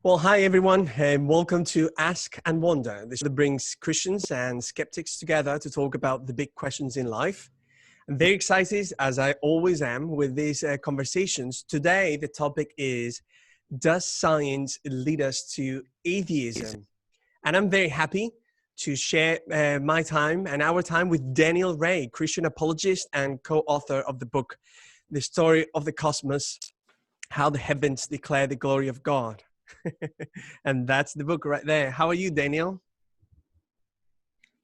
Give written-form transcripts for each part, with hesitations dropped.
Well, hi everyone, and welcome to Ask and Wonder. This that brings Christians and skeptics together to talk about the big questions in life. I'm very excited, as I always am, with these conversations. Today, the topic is, does science lead us to atheism? And I'm very happy to share my time and our time with Daniel Ray, Christian apologist and co-author of the book, The Story of the Cosmos, How the Heavens Declare the Glory of God. And that's the book right there. How are you, Daniel?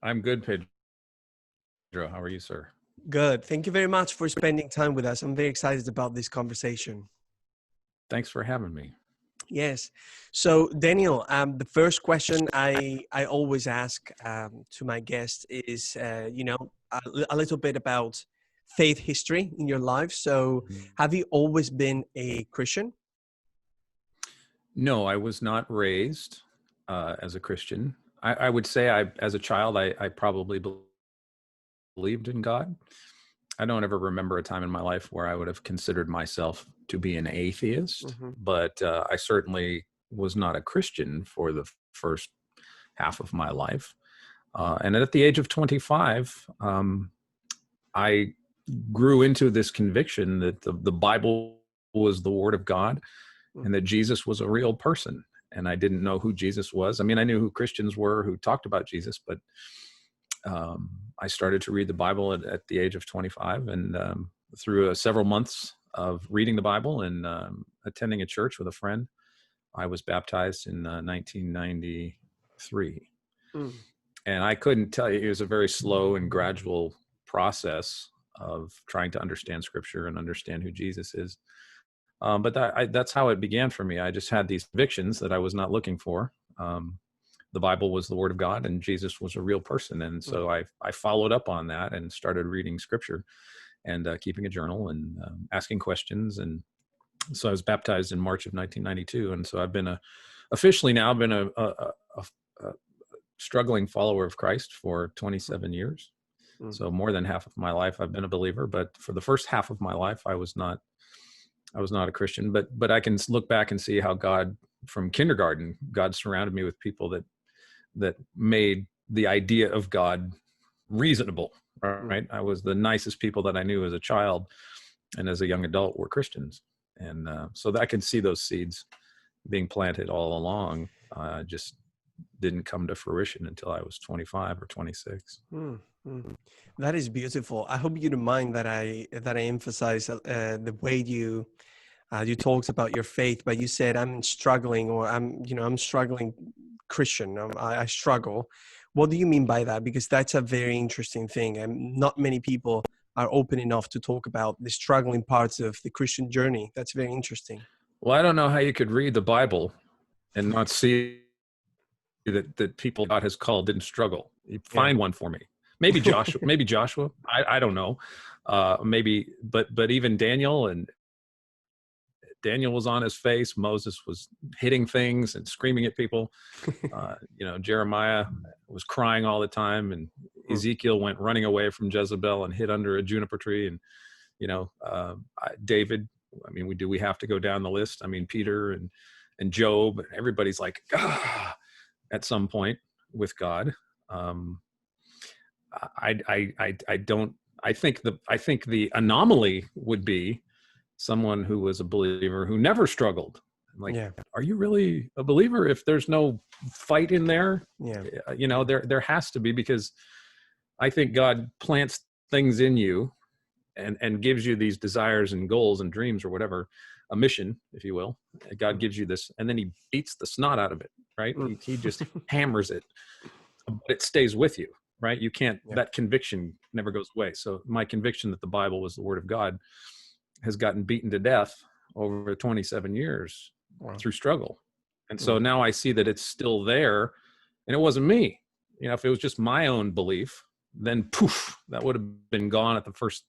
I'm good, Pedro. How are you, sir? Good. Thank you very much for spending time with us. I'm very excited about this conversation. Thanks for having me. Yes. So, Daniel, the first question I always ask to my guests is, a little bit about faith history in your life. So, have you always been a Christian? No, I was not raised as a Christian. I would say as a child, I probably believed in God. I don't ever remember a time in my life where I would have considered myself to be an atheist, but I certainly was not a Christian for the first half of my life. And at the age of 25, I grew into this conviction that the Bible was the Word of God and that Jesus was a real person. And I didn't know who Jesus was. I mean, I knew who Christians were who talked about Jesus, but I started to read the Bible at the age of 25, and through several months of reading the Bible and attending a church with a friend, I was baptized in 1993. And I couldn't tell you, it was a very slow and gradual process of trying to understand Scripture and understand who Jesus is. But that's how it began for me. I just had these convictions that I was not looking for. The Bible was the Word of God, and Jesus was a real person. And so I followed up on that and started reading Scripture and keeping a journal and asking questions. And so I was baptized in March of 1992. And so I've been officially now been a struggling follower of Christ for 27 years. So more than half of my life I've been a believer, but for the first half of my life I was not a Christian. But I can look back and see how God, from kindergarten, God surrounded me with people that made the idea of God reasonable, right? I was the nicest people that I knew as a child and as a young adult were Christians. And so that I can see those seeds being planted all along. Just didn't come to fruition until I was 25 or 26. That is beautiful. I hope you don't mind that I emphasize the way you talked about your faith, but you said I'm struggling, or I'm struggling Christian. I struggle. What do you mean by that? Because that's a very interesting thing, and not many people are open enough to talk about the struggling parts of the Christian journey. That's very interesting. Well, I don't know how you could read the Bible and not see that people God has called didn't struggle. You find one for me. Maybe Joshua. I don't know. Maybe, but even Daniel was on his face. Moses was hitting things and screaming at people. Jeremiah was crying all the time, and Ezekiel went running away from Jezebel and hid under a juniper tree. And David. I mean, we have to go down the list. I mean, Peter and Job. Everybody's like, at some point with God. I think the anomaly would be someone who was a believer who never struggled. Are you really a believer if there's no fight in there? There has to be, because I think God plants things in you and gives you these desires and goals and dreams or whatever, a mission, if you will. God gives you this, and then he beats the snot out of it, right? He just hammers it, but it stays with you, right? You can't, that conviction never goes away. So my conviction that the Bible was the Word of God has gotten beaten to death over 27 years through struggle. And so now I see that it's still there, and it wasn't me. If it was just my own belief, then poof, that would have been gone at the first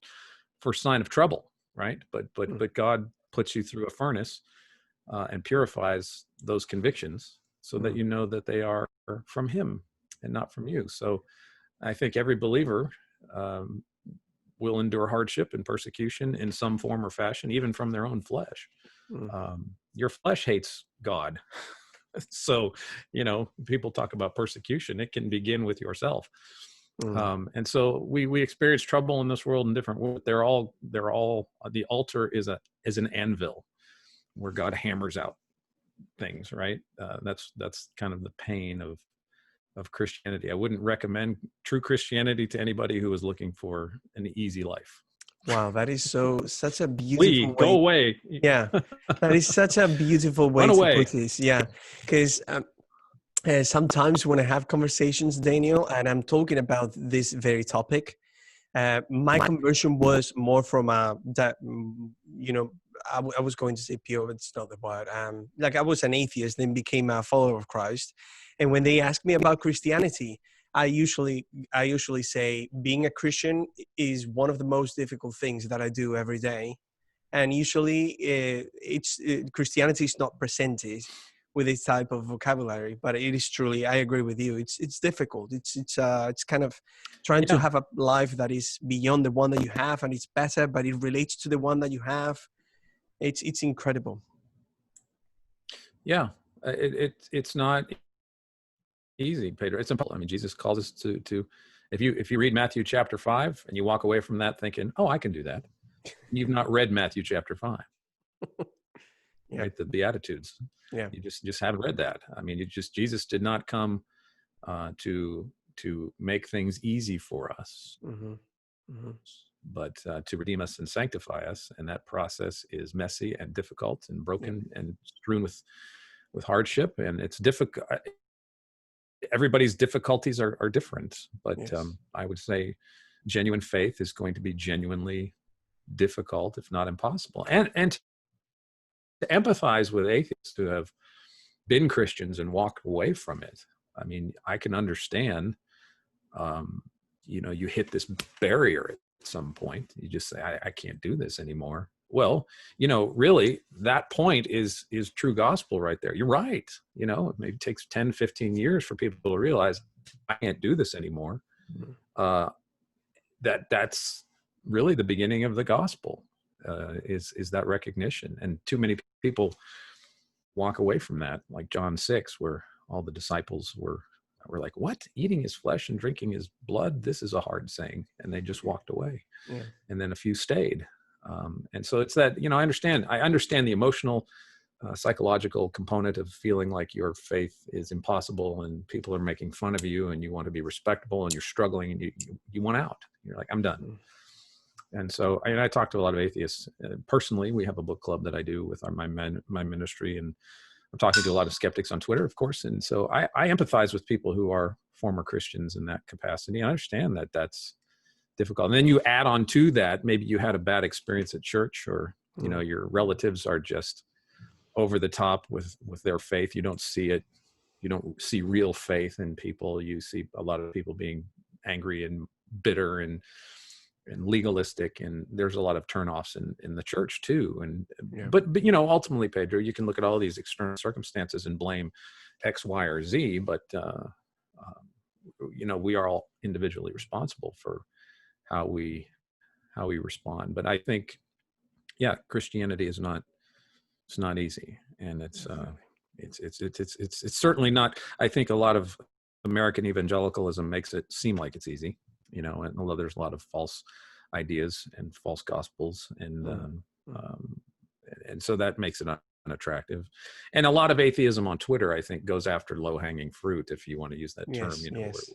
sign of trouble, right? But God puts you through a furnace and purifies those convictions so that you know that they are from him and not from you. So I think every believer will endure hardship and persecution in some form or fashion, even from their own flesh. Your flesh hates God. So, people talk about persecution. It can begin with yourself. And so we experience trouble in this world in different ways. They're all the altar is an anvil where God hammers out things, right? That's kind of the pain of Christianity. I wouldn't recommend true Christianity to anybody who is looking for an easy life. Wow, that is such a beautiful Flee, go way. away. Yeah, that is such a beautiful way Run to away. put this. Yeah, because sometimes when I have conversations, Daniel, and I'm talking about this very topic, my conversion was more from that, I was going to say pure, but it's not the word. Like I was an atheist, then became a follower of Christ. And when they ask me about Christianity, I usually say being a Christian is one of the most difficult things that I do every day. And usually Christianity is not presented with this type of vocabulary, but it is truly, I agree with you. It's difficult. It's kind of trying to have a life that is beyond the one that you have, and it's better, but it relates to the one that you have. It's incredible. Yeah, it's not easy, Pedro. It's impossible. I mean, Jesus calls us to if you read Matthew chapter 5 and you walk away from that thinking, oh, I can do that, you've not read Matthew chapter 5. Yeah. Right, the Beatitudes. Yeah, you just haven't read that. I mean, Jesus did not come to make things easy for us, but to redeem us and sanctify us, and that process is messy and difficult and broken and strewn with hardship, and it's difficult. Everybody's difficulties are different, but I would say genuine faith is going to be genuinely difficult, if not impossible, and to empathize with atheists who have been Christians and walked away from it. I mean, I can understand, you hit this barrier at some point. You just say, I can't do this anymore. Well, really that point is true gospel right there. You're right. It maybe takes 10, 15 years for people to realize I can't do this anymore. That's really the beginning of the gospel. Is that recognition, and too many people walk away from that, like John 6, where all the disciples were like, what? Eating his flesh and drinking his blood? This is a hard saying. And they just walked away. And then a few stayed. And so it's that, I understand the emotional, psychological component of feeling like your faith is impossible and people are making fun of you and you want to be respectable and you're struggling and you want out. You're like, I'm done. And so I talk to a lot of atheists. Personally, we have a book club that I do with my ministry, and I'm talking to a lot of skeptics on Twitter, of course. And so I empathize with people who are former Christians in that capacity. I understand that that's difficult. And then you add on to that, maybe you had a bad experience at church, or your relatives are just over the top with their faith. You don't see it. You don't see real faith in people. You see a lot of people being angry and bitter and legalistic, and there's a lot of turnoffs in the church too. And but ultimately, Pedro, you can look at all these external circumstances and blame X, Y, or Z, but we are all individually responsible for how we respond. But I think, Christianity is not easy, and it's certainly not. I think a lot of American evangelicalism makes it seem like it's easy. And although there's a lot of false ideas and false gospels, and so that makes it unattractive. And a lot of atheism on Twitter, I think, goes after low-hanging fruit, if you want to use that term.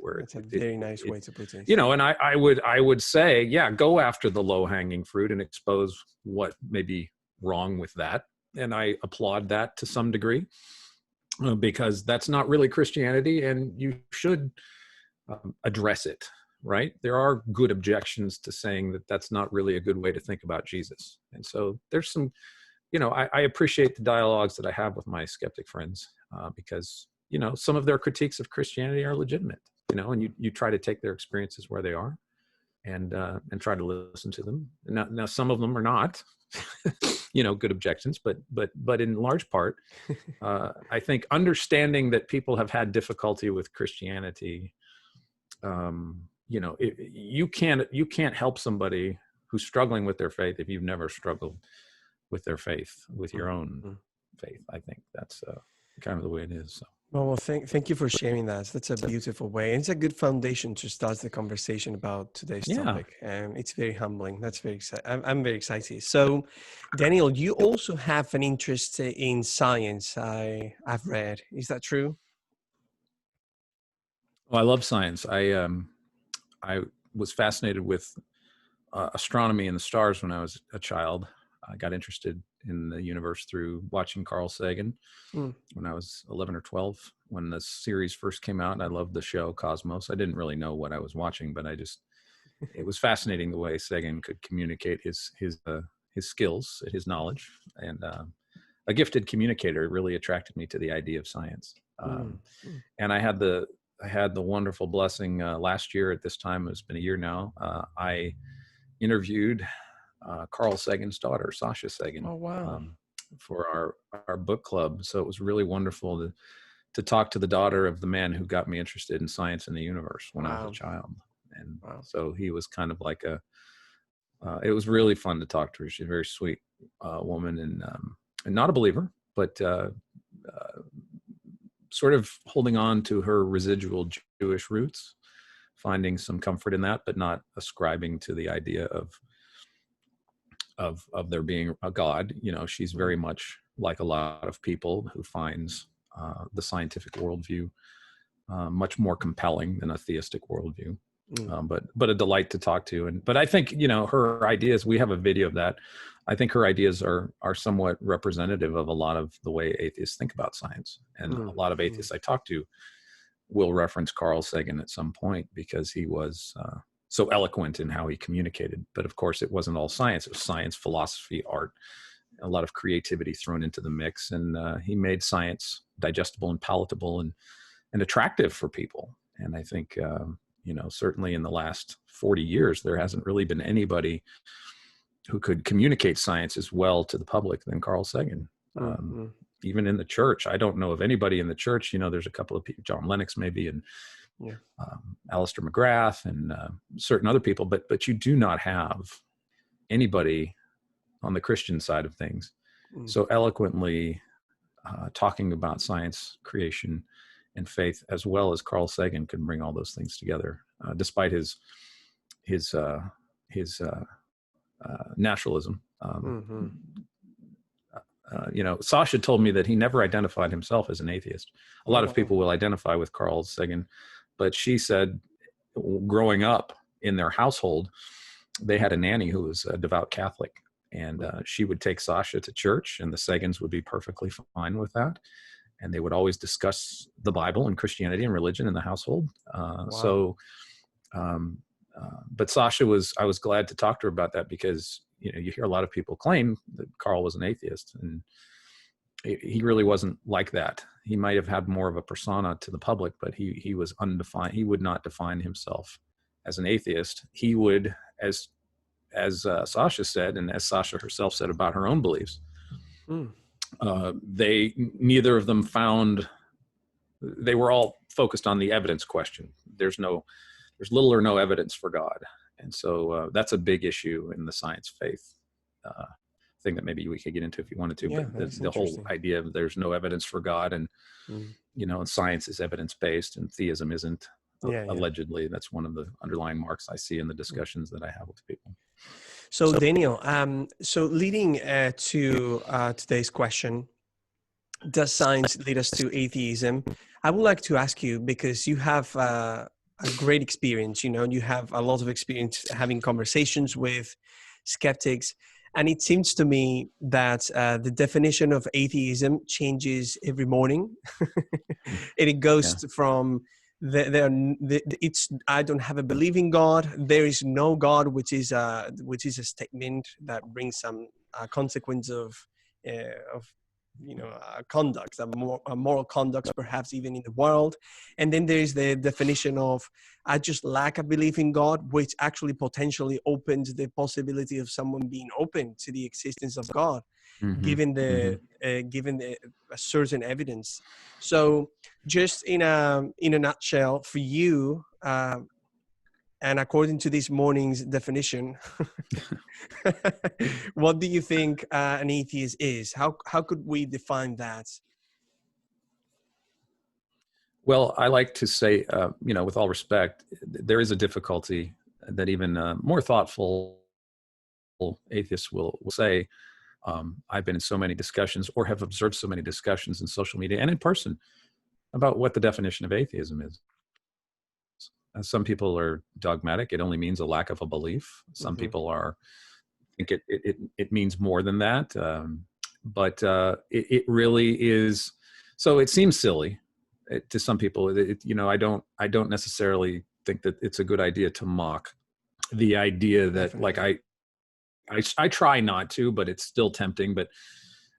Where it's a very nice way to put it. And I would say, go after the low-hanging fruit and expose what may be wrong with that. And I applaud that to some degree, because that's not really Christianity, and you should address it. Right? There are good objections to saying that that's not really a good way to think about Jesus. And so there's some, I appreciate the dialogues that I have with my skeptic friends, because, some of their critiques of Christianity are legitimate, and you try to take their experiences where they are and try to listen to them. Now some of them are not, good objections, but in large part, I think understanding that people have had difficulty with Christianity, you can't help somebody who's struggling with their faith if you've never struggled with their faith, with your own faith. I think that's kind of the way it is. So. Well, thank you for sharing that. That's a beautiful way. And it's a good foundation to start the conversation about today's topic. And it's very humbling. That's very exciting. I'm very excited. So, Daniel, you also have an interest in science. I've read. Is that true? Well, I love science. I was fascinated with astronomy and the stars when I was a child. I got interested in the universe through watching Carl Sagan when I was 11 or 12, when the series first came out. And I loved the show Cosmos. I didn't really know what I was watching, but it was fascinating the way Sagan could communicate his skills, his knowledge, and a gifted communicator really attracted me to the idea of science. And I had the wonderful blessing last year at this time, it's been a year now, I interviewed Carl Sagan's daughter, Sasha Sagan, for our book club. So it was really wonderful to talk to the daughter of the man who got me interested in science and the universe when I was a child. And so he was kind of like it was really fun to talk to her. She's a very sweet woman and not a believer, but sort of holding on to her residual Jewish roots, finding some comfort in that, but not ascribing to the idea of there being a God. You know, she's very much like a lot of people who finds the scientific worldview much more compelling than a theistic worldview. But a delight to talk to. But I think, you know, her ideas, we have a video of that. I think her ideas are somewhat representative of a lot of the way atheists think about science. And a lot of atheists I talk to will reference Carl Sagan at some point because he was so eloquent in how he communicated. But of course, it wasn't all science. It was science, philosophy, art, a lot of creativity thrown into the mix. And he made science digestible and palatable and attractive for people. And I think, you know, certainly in the last 40 years, there hasn't really been anybody who could communicate science as well to the public than Carl Sagan. Even in the church, I don't know of anybody in the church. You know, there's a couple of people, John Lennox maybe, and Alistair McGrath and certain other people, but you do not have anybody on the Christian side of things so eloquently talking about science, creation, and faith, as well as Carl Sagan could bring all those things together, despite his naturalism. You know, Sasha told me that he never identified himself as an atheist. A lot of people will identify with Carl Sagan, but she said growing up in their household, they had a nanny who was a devout Catholic, and she would take Sasha to church, and the Sagans would be perfectly fine with that. And they would always discuss the Bible and Christianity and religion in the household. But Sasha I was glad to talk to her about that because, you know, you hear a lot of people claim that Carl was an atheist, and he really wasn't like that. He might have had more of a persona to the public, but he was undefined. He would not define himself as an atheist. He would, as Sasha said, and as Sasha herself said about her own beliefs, neither of them they were all focused on the evidence question. There's little or no evidence for God. And so that's a big issue in the science faith thing that maybe we could get into if you wanted to. Yeah, but the whole idea of there's no evidence for God, and you know, and science is evidence-based and theism isn't. Allegedly, that's one of the underlying marks I see in the discussions that I have with people. So Daniel, so leading to today's question, does science lead us to atheism? I would like to ask you, because you have a great experience, you know, you have a lot of experience having conversations with skeptics. And it seems to me that the definition of atheism changes every morning. And it goes from it's I don't have a believing God. There is no God, which is a statement that brings some consequence of you know, conduct, a moral conduct, perhaps even in the world. And then there is the definition of I just lack a belief in God, which actually potentially opens the possibility of someone being open to the existence of God, given the a certain evidence. So, just in a nutshell, for you, and according to this morning's definition, what do you think an atheist is? How could we define that? Well, I like to say, with all respect, there is a difficulty that even more thoughtful atheists will say. I've been in so many discussions or have observed so many discussions in social media and in person about what the definition of atheism is. Some people are dogmatic. It only means a lack of a belief. Some people think it means more than that. But it really is. So it seems silly to some people. I don't necessarily think that it's a good idea to mock the idea that Definitely. I try not to, but it's still tempting. But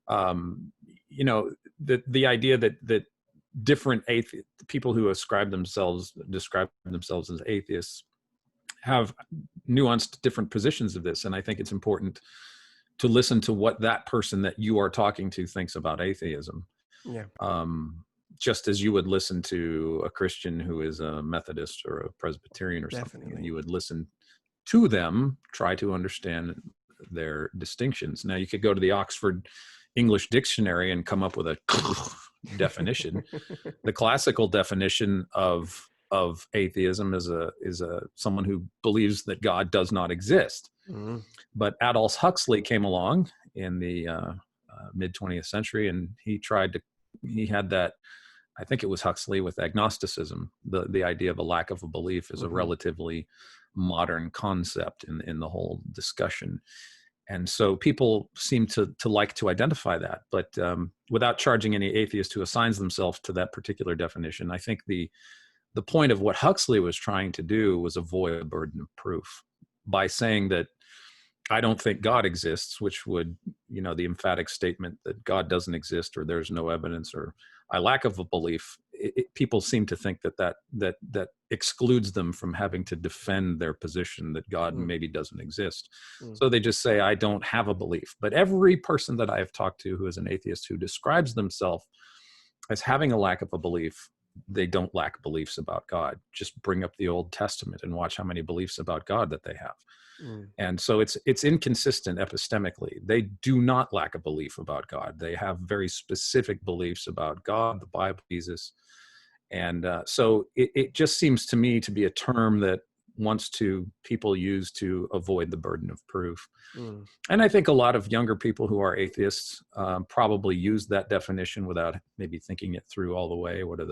the idea that different people who describe themselves as atheists have nuanced different positions of this, and I think it's important to listen to what that person that you are talking to thinks about atheism. Yeah. Just as you would listen to a Christian who is a Methodist or a Presbyterian or Definitely. something, and you would listen to them, try to understand their distinctions. Now, you could go to the Oxford English Dictionary and come up with a definition. The classical definition of atheism is someone who believes that God does not exist. Mm-hmm. But Aldous Huxley came along in the mid 20th century, and he had that. I think it was Huxley with agnosticism. The idea of a lack of a belief is a relatively modern concept in the whole discussion. And so people seem to like to identify that, but without charging any atheist who assigns themselves to that particular definition, I think the point of what Huxley was trying to do was avoid a burden of proof by saying that I don't think God exists, which would, the emphatic statement that God doesn't exist or there's no evidence or I lack of a belief. People seem to think that excludes them from having to defend their position that God maybe doesn't exist. So they just say, I don't have a belief. But every person that I have talked to who is an atheist who describes themselves as having a lack of a belief, they don't lack beliefs about God. Just bring up the Old Testament and watch how many beliefs about God that they have. And so it's inconsistent epistemically. They do not lack a belief about God. They have very specific beliefs about God, the Bible, Jesus. And so it just seems to me to be a term that people use to avoid the burden of proof. And I think a lot of younger people who are atheists probably use that definition without maybe thinking it through all the way. What are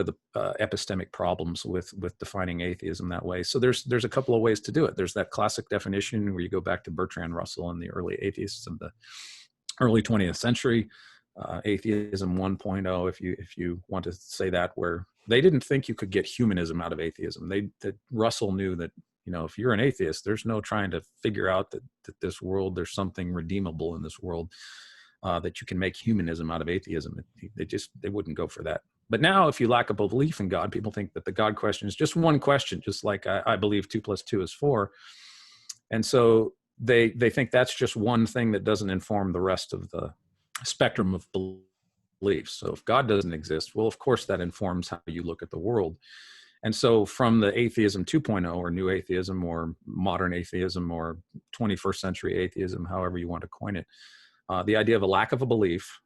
the epistemic problems with defining atheism that way? So there's a couple of ways to do it. There's that classic definition where you go back to Bertrand Russell and the early atheists of the early 20th century, atheism 1.0, if you want to say that, where they didn't think you could get humanism out of atheism. That Russell knew that, if you're an atheist, there's no trying to figure out that this world, there's something redeemable in this world, that you can make humanism out of atheism. They wouldn't go for that. But now, if you lack a belief in God, people think that the God question is just one question, just like I believe 2 + 2 is 4. And so they think that's just one thing that doesn't inform the rest of the spectrum of beliefs. So if God doesn't exist, well, of course, that informs how you look at the world. And so from the atheism 2.0 or new atheism or modern atheism or 21st century atheism, however you want to coin it, the idea of a lack of a belief,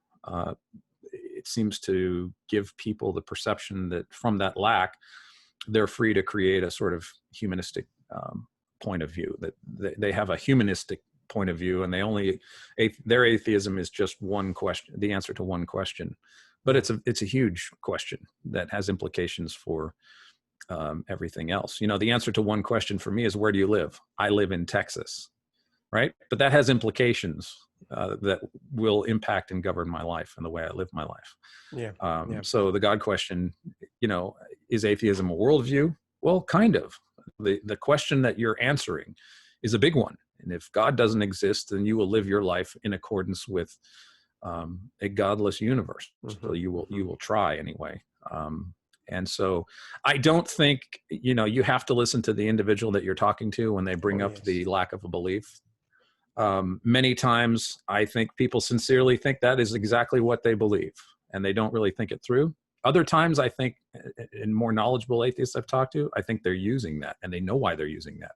it seems to give people the perception that from that lack, they're free to create a sort of humanistic point of view, that they have a humanistic point of view, and their atheism is just one question, the answer to one question. But it's a huge question that has implications for everything else. The answer to one question for me is, where do you live? I live in Texas, right? But that has implications that will impact and govern my life and the way I live my life. Yeah. So the God question, is atheism a worldview? Well, kind of. The question that you're answering is a big one. And if God doesn't exist, then you will live your life in accordance with a godless universe. So you will try anyway. And so I don't think, you have to listen to the individual that you're talking to when they bring up the lack of a belief. Many times I think people sincerely think that is exactly what they believe, and they don't really think it through. Other times I think, in more knowledgeable atheists I've talked to, I think they're using that, and they know why they're using that.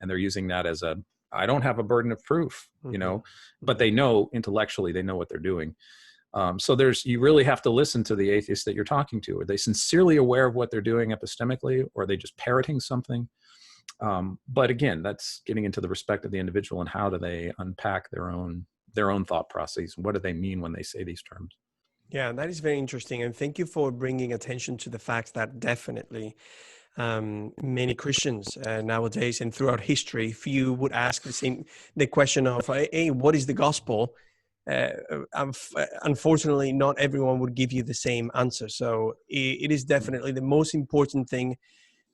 And they're using that as I don't have a burden of proof, but they know intellectually, they know what they're doing. So you really have to listen to the atheists that you're talking to. Are they sincerely aware of what they're doing epistemically, or are they just parroting something? But again, that's getting into the respect of the individual and how do they unpack their own thought processes. What do they mean when they say these terms? Yeah, that is very interesting. And thank you for bringing attention to the fact that definitely many Christians nowadays and throughout history, if you would ask the question of, hey, what is the gospel? Unfortunately, not everyone would give you the same answer. So it is definitely the most important thing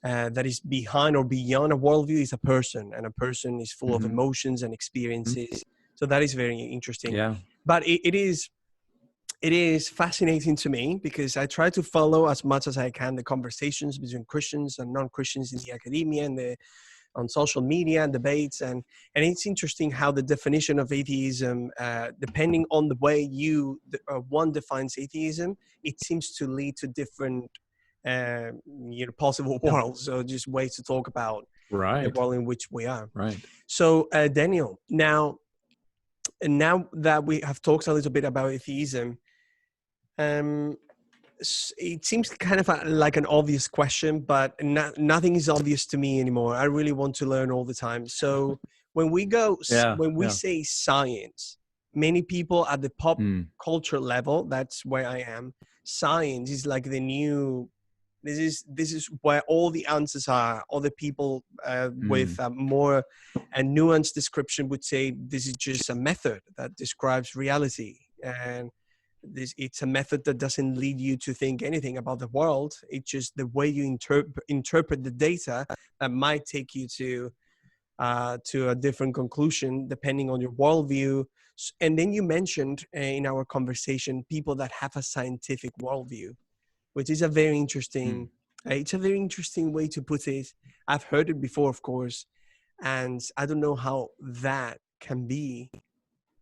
that is behind or beyond a worldview is a person, and a person is full of emotions and experiences. So that is very interesting. Yeah. But it is fascinating to me because I try to follow as much as I can the conversations between Christians and non-Christians in the academia and on social media and debates. And it's interesting how the definition of atheism, depending on the way one defines atheism, it seems to lead to different possible worlds. So just ways to talk about the world in which we are. Right. So Daniel, now that we have talked a little bit about atheism, it seems kind of like an obvious question, but nothing is obvious to me anymore. I really want to learn all the time. So when we say science, many people at the pop culture level, that's where I am. Science is like the new. This is where all the answers are. Other people with a more nuanced description would say this is just a method that describes reality, and it's a method that doesn't lead you to think anything about the world. It's just the way you interpret the data that might take you to a different conclusion depending on your worldview. And then you mentioned in our conversation people that have a scientific worldview, which is a very interesting. It's a very interesting way to put it. I've heard it before, of course, and I don't know how that can be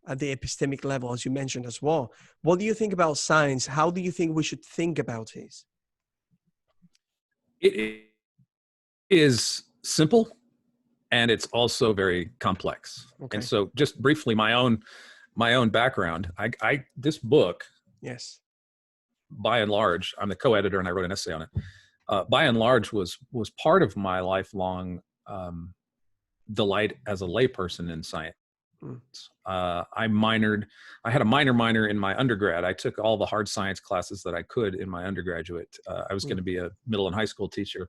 at the epistemic level, as you mentioned as well. What do you think about science? How do you think we should think about it? It is simple, and it's also very complex. Okay. And so, just briefly, my own background. This book. Yes. By and large, I'm the co-editor, and I wrote an essay on it. By and large, was part of my lifelong delight as a layperson in science. I had a minor in my undergrad. I took all the hard science classes that I could in my undergraduate. I was going to be a middle and high school teacher.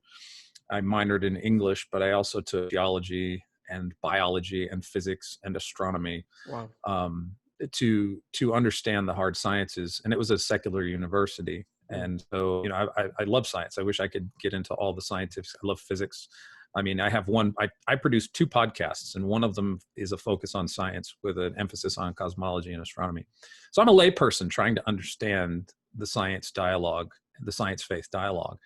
I minored in English, but I also took geology and biology and physics and astronomy. Wow. To understand the hard sciences, and it was a secular university. And so, I love science. I wish I could get into all the scientific. I love physics. I mean, I have I produce 2 podcasts, and one of them is a focus on science with an emphasis on cosmology and astronomy. So I'm a layperson trying to understand the science dialogue, the science-faith dialogue.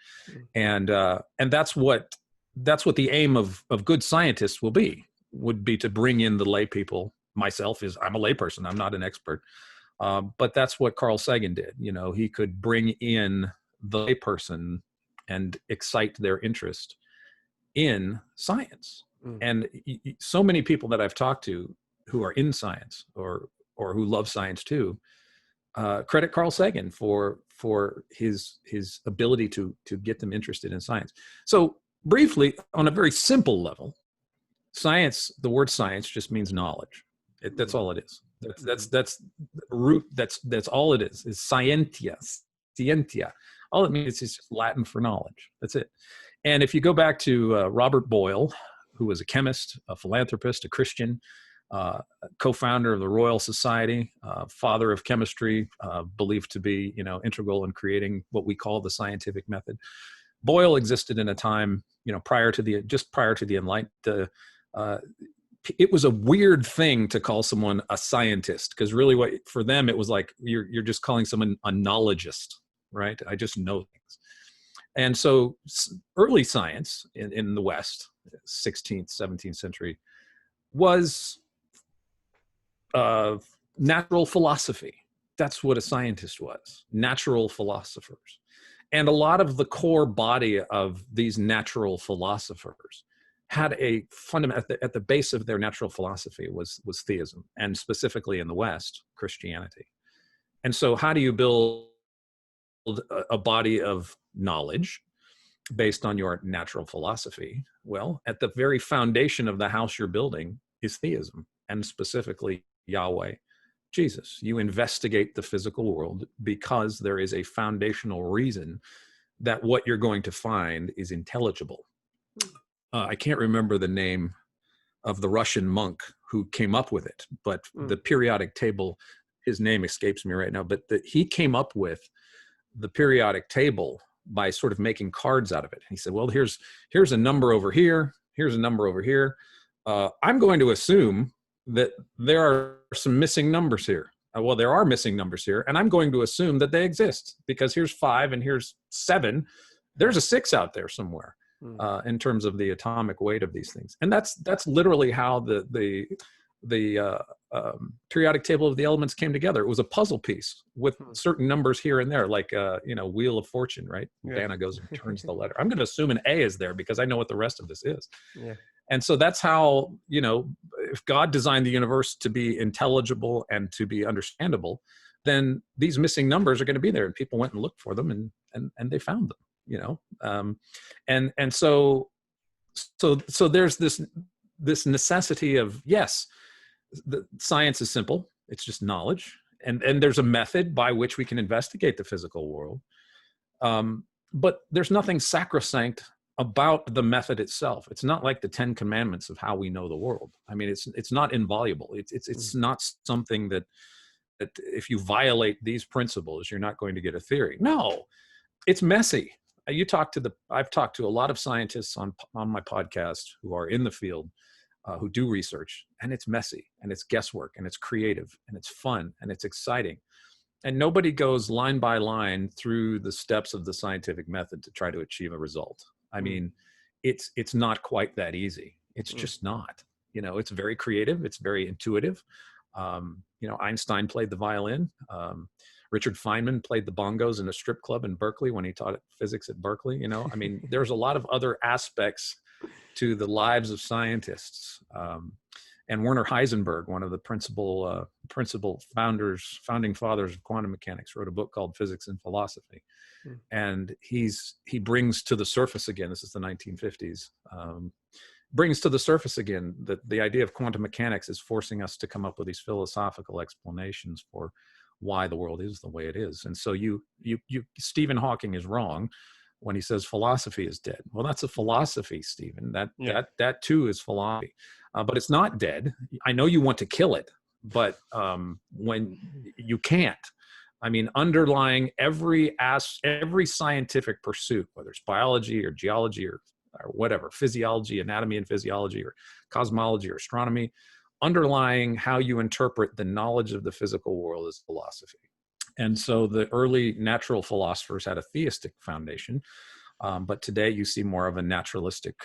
And that's what the aim of good scientists would be to bring in the lay people. Myself I'm a layperson. I'm not an expert. But that's what Carl Sagan did. He could bring in the layperson and excite their interest in science. And so many people that I've talked to who are in science or who love science too, credit Carl Sagan for his ability to get them interested in science. So briefly, on a very simple level, science, the word science just means knowledge. That's all it is. That's root. That's all it is scientia. All it means is just Latin for knowledge. That's it. And if you go back to Robert Boyle, who was a chemist, a philanthropist, a Christian, co-founder of the Royal Society, father of chemistry, believed to be integral in creating what we call the scientific method. Boyle existed in a time prior to the Enlightenment. It was a weird thing to call someone a scientist, because really for them it was like you're just calling someone a knowledgeist, right? I just know things. And so early science in the West, 16th, 17th century, was natural philosophy. That's what a scientist was, natural philosophers. And a lot of the core body of these natural philosophers had a fundamental, at the base of their natural philosophy was theism, and specifically in the West, Christianity. And so how do you build a body of knowledge based on your natural philosophy? Well, at the very foundation of the house you're building is theism, and specifically Yahweh, Jesus. You investigate the physical world because there is a foundational reason that what you're going to find is intelligible. I can't remember the name of the Russian monk who came up with it, but the periodic table, his name escapes me right now, but he came up with the periodic table by sort of making cards out of it. He said, well, here's a number over here. Here's a number over here. I'm going to assume that there are some missing numbers here. Well, there are missing numbers here, and I'm going to assume that they exist because here's 5 and here's 7. There's a 6 out there somewhere in terms of the atomic weight of these things. And that's literally how the periodic table of the elements came together. It was a puzzle piece with certain numbers here and there, like Wheel of Fortune, right? Yeah. Dana goes and turns the letter. I'm going to assume an A is there because I know what the rest of this is. Yeah. And so that's how, if God designed the universe to be intelligible and to be understandable, then these missing numbers are going to be there, and people went and looked for them and they found them. And so there's this necessity of, yes, the science is simple. It's just knowledge. And there's a method by which we can investigate the physical world. But there's nothing sacrosanct about the method itself. It's not like the 10 commandments of how we know the world. I mean, it's not inviolable. It's not something that if you violate these principles, you're not going to get a theory. No, it's messy. I've talked to a lot of scientists on my podcast who are in the field, who do research, and it's messy, and it's guesswork, and it's creative, and it's fun, and it's exciting. And nobody goes line by line through the steps of the scientific method to try to achieve a result. I mean, it's not quite that easy. It's just not. It's very creative. It's very intuitive. Einstein played the violin. Richard Feynman played the bongos in a strip club in Berkeley when he taught physics at Berkeley. I mean, there's a lot of other aspects to the lives of scientists. And Werner Heisenberg, one of the principal founding fathers of quantum mechanics, wrote a book called Physics and Philosophy. And he brings to the surface again, this is the 1950s, brings to the surface again that the idea of quantum mechanics is forcing us to come up with these philosophical explanations for why the world is the way it is. And so Stephen Hawking is wrong when he says philosophy is dead. Well, that's a philosophy, Stephen. That too is philosophy. But it's not dead. I know you want to kill it, but when you can't. I mean, underlying every scientific pursuit, whether it's biology or geology or whatever, physiology, anatomy and physiology, or cosmology or astronomy, underlying how you interpret the knowledge of the physical world is philosophy. And so the early natural philosophers had a theistic foundation, but today you see more of a naturalistic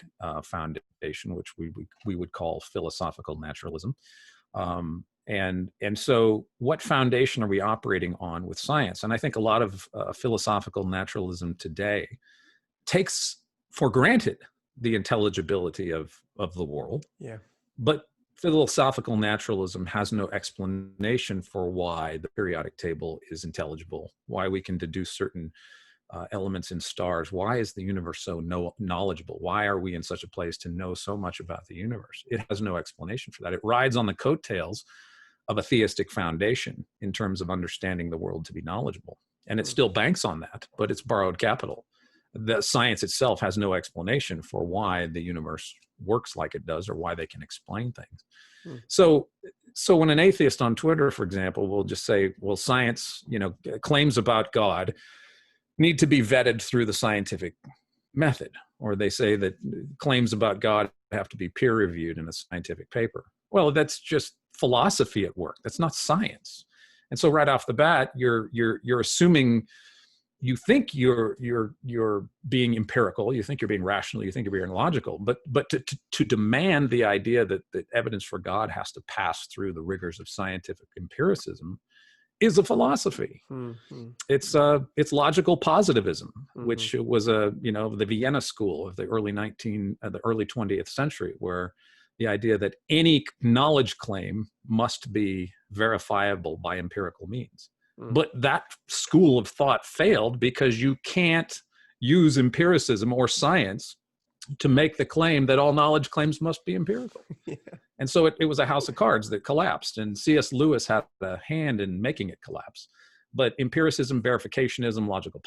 foundation, which we would call philosophical naturalism. And so what foundation are we operating on with science? And I think a lot of philosophical naturalism today takes for granted the intelligibility of the world. Yeah. But philosophical naturalism has no explanation for why the periodic table is intelligible, why we can deduce certain elements in stars. Why is the universe so knowledgeable? Why are we in such a place to know so much about the universe? It has no explanation for that. It rides on the coattails of a theistic foundation in terms of understanding the world to be knowledgeable. And it still banks on that, but it's borrowed capital. The science itself has no explanation for why the universe works like it does or why they can explain things. So when an atheist on Twitter, for example, will just say, well, science, claims about God need to be vetted through the scientific method, or they say that claims about God have to be peer reviewed in a scientific paper. Well, that's just philosophy at work. That's not science. And so right off the bat, you're assuming, you think you're being empirical, you think you're being rational, you think you're being logical, but to demand the idea that evidence for God has to pass through the rigors of scientific empiricism is a philosophy. Mm-hmm. It's logical positivism, mm-hmm. which was the Vienna school of the early 20th century, where the idea that any knowledge claim must be verifiable by empirical means. Mm. But that school of thought failed because you can't use empiricism or science to make the claim that all knowledge claims must be empirical. Yeah. And so it was a house of cards that collapsed, and C.S. Lewis had a hand in making it collapse. But empiricism, verificationism, logical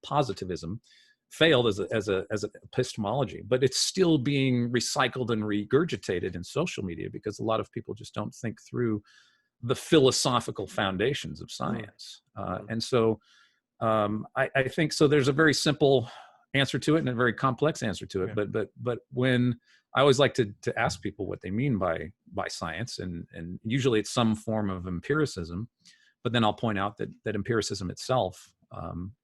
positivism failed as an epistemology, but it's still being recycled and regurgitated in social media because a lot of people just don't think through the philosophical foundations of science. And so I think so. There's a very simple answer to it and a very complex answer to it. Yeah. But when I always like to ask people what they mean by science, and usually it's some form of empiricism. But then I'll point out that empiricism itself,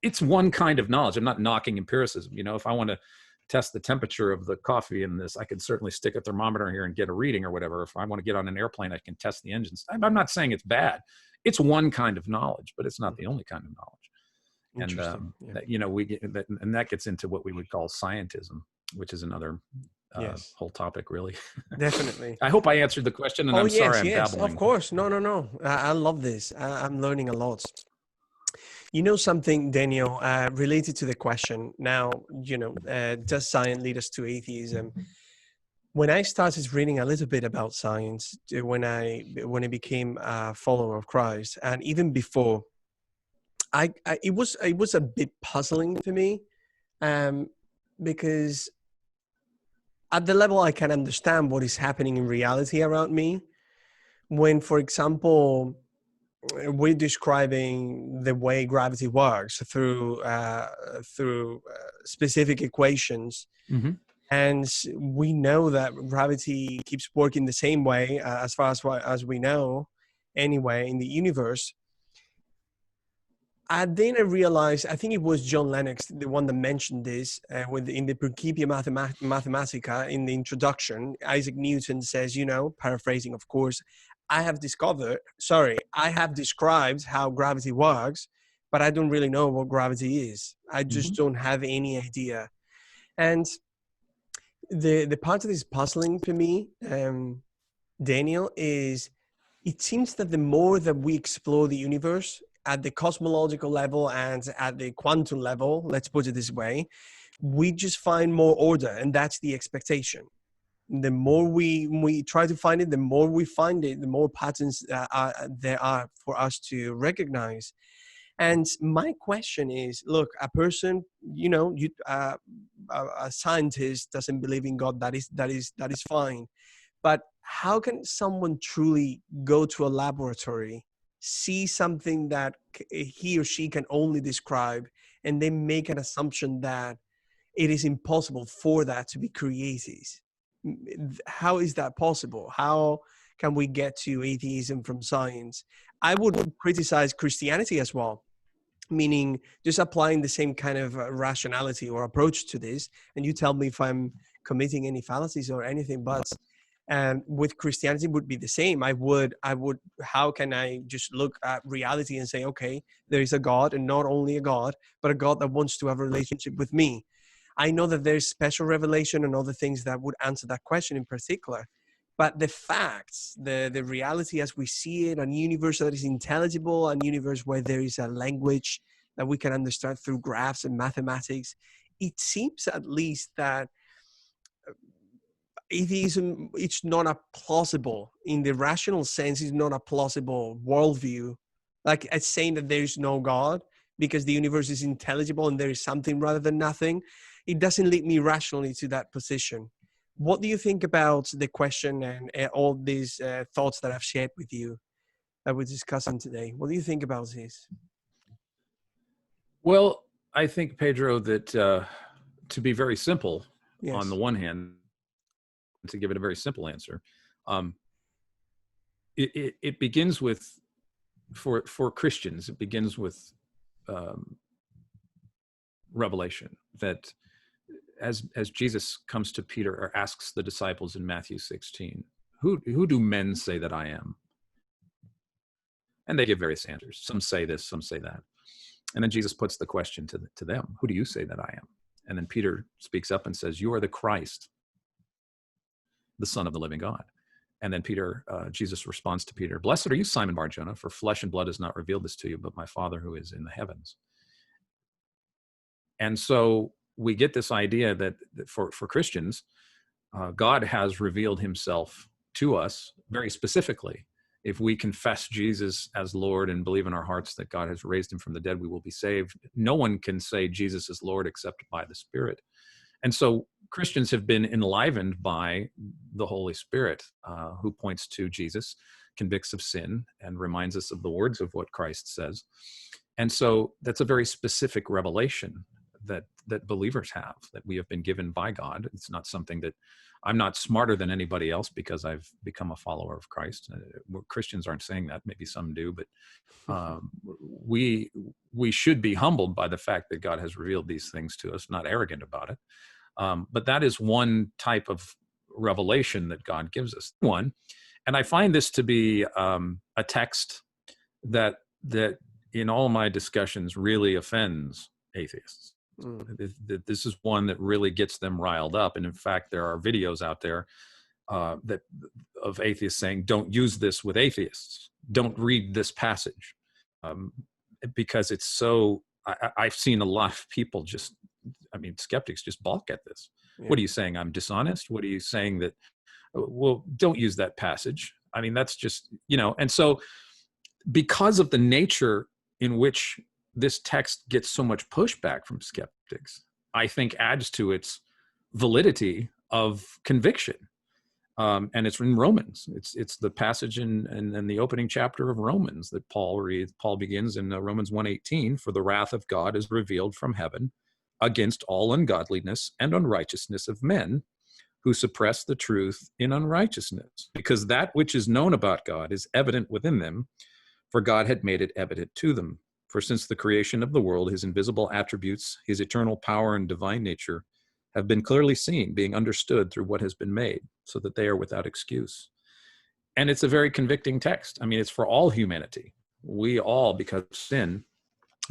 it's one kind of knowledge. I'm not knocking empiricism. You know, if I want to test the temperature of the coffee in this, I can certainly stick a thermometer here and get a reading or whatever. If I want to get on an airplane, I can test the engines. I'm not saying it's bad. It's one kind of knowledge, but it's not the only kind of knowledge. And that, you know, we get that, and that gets into what we would call scientism, which is another whole topic, really. Definitely. I hope I answered the question, and I'm sorry I'm babbling. Of course. No. I love this. I'm learning a lot. You know something, Daniel, related to the question now, you know, does science lead us to atheism? When I started reading a little bit about science, when I became a follower of Christ, and even before, it was a bit puzzling for me, because at the level I can understand what is happening in reality around me, when, for example, we're describing the way gravity works through specific equations, and we know that gravity keeps working the same way as far as we know, anyway, in the universe. Then I realized, I think it was John Lennox, the one that mentioned this in the Principia Mathematica, in the introduction. Isaac Newton says, you know, paraphrasing, of course, I have described how gravity works, but I don't really know what gravity is. I just don't have any idea. And the part that is puzzling for me, Daniel, is it seems that the more that we explore the universe at the cosmological level and at the quantum level, let's put it this way, we just find more order, and that's the expectation. The more we try to find it, the more we find it, the more patterns there are for us to recognize. And my question is, look, a person, you know, a scientist doesn't believe in God. That is fine. But how can someone truly go to a laboratory, see something that he or she can only describe, and then make an assumption that it is impossible for that to be created? How is that possible? How can we get to atheism from science? I would criticize Christianity as well, meaning just applying the same kind of rationality or approach to this. And you tell me if I'm committing any fallacies or anything, but with Christianity would be the same. I would, how can I just look at reality and say, okay, there is a God, and not only a God, but a God that wants to have a relationship with me. I know that there's special revelation and other things that would answer that question in particular. But the facts, the reality as we see it, a universe that is intelligible, a universe where there is a language that we can understand through graphs and mathematics, it seems at least that atheism, it's not a plausible, in the rational sense, it's not a plausible worldview. Like it's saying that there is no God because the universe is intelligible and there is something rather than nothing. It doesn't lead me rationally to that position. What do you think about the question and all these thoughts that I've shared with you that we're discussing today? What do you think about this? Well, I think, Pedro, that to be very simple, Yes. On the one hand, to give it a very simple answer, it begins with, for Christians, it begins with revelation, that as Jesus comes to Peter, or asks the disciples in Matthew 16, who do men say that I am? And they give various answers. Some say this, some say that. And then Jesus puts the question to them, who do you say that I am? And then Peter speaks up and says, you are the Christ, the Son of the living God. And then Jesus responds to Peter, "Blessed are you, Simon Bar-Jonah, for flesh and blood has not revealed this to you, but my Father who is in the heavens." And so we get this idea that for Christians, God has revealed himself to us very specifically. If we confess Jesus as Lord and believe in our hearts that God has raised him from the dead, we will be saved. No one can say Jesus is Lord except by the Spirit. And so Christians have been enlivened by the Holy Spirit, who points to Jesus, convicts of sin, and reminds us of the words of what Christ says. And so that's a very specific revelation that believers have, that we have been given by God. It's not something that I'm not smarter than anybody else because I've become a follower of Christ. Christians aren't saying that. Maybe some do, but we should be humbled by the fact that God has revealed these things to us, not arrogant about it. But that is one type of revelation that God gives us. One, and I find this to be a text that in all my discussions really offends atheists. This is one that really gets them riled up. And in fact, there are videos out there that of atheists saying, "Don't use this with atheists. Don't read this passage," because it's so. I've seen a lot of people skeptics just balk at this. Yeah. What are you saying? I'm dishonest? What are you saying that? Well, don't use that passage. I mean, that's just, and so because of the nature in which this text gets so much pushback from skeptics, I think adds to its validity of conviction. And it's in Romans. It's the passage in the opening chapter of Romans that Paul reads. Paul begins in Romans 1:18, "For the wrath of God is revealed from heaven against all ungodliness and unrighteousness of men who suppress the truth in unrighteousness, because that which is known about God is evident within them, for God had made it evident to them. For since the creation of the world, his invisible attributes, his eternal power and divine nature, have been clearly seen, being understood through what has been made, so that they are without excuse." And it's a very convicting text. I mean, it's for all humanity. We all, because of sin,